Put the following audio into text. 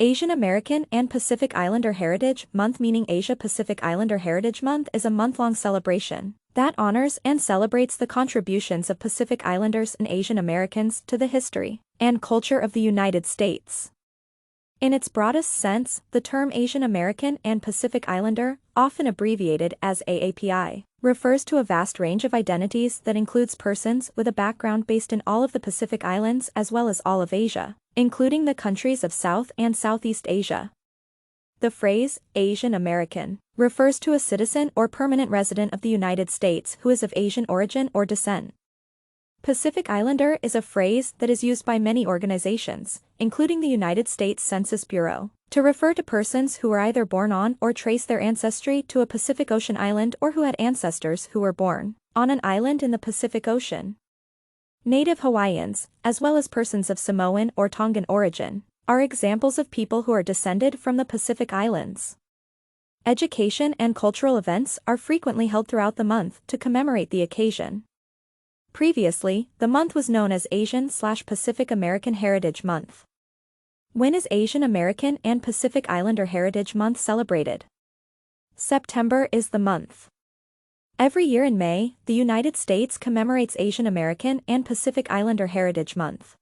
Asian American and Pacific Islander Heritage Month, meaning Asia Pacific Islander Heritage Month, is a month-long celebration that honors and celebrates the contributions of Pacific Islanders and Asian Americans to the history and culture of the United States. In its broadest sense, the term Asian American and Pacific Islander, often abbreviated as AAPI, refers to a vast range of identities that includes persons with a background based in all of the Pacific Islands as well as all of Asia, including the countries of South and Southeast Asia. The phrase, Asian American, refers to a citizen or permanent resident of the United States who is of Asian origin or descent. Pacific Islander is a phrase that is used by many organizations, including the United States Census Bureau, to refer to persons who were either born on or trace their ancestry to a Pacific Ocean island or who had ancestors who were born on an island in the Pacific Ocean. Native Hawaiians, as well as persons of Samoan or Tongan origin, are examples of people who are descended from the Pacific Islands. Education and cultural events are frequently held throughout the month to commemorate the occasion. Previously, the month was known as Asian/Pacific American Heritage Month. When is Asian American and Pacific Islander Heritage Month celebrated? September is the month. Every year in May, the United States commemorates Asian American and Pacific Islander Heritage Month.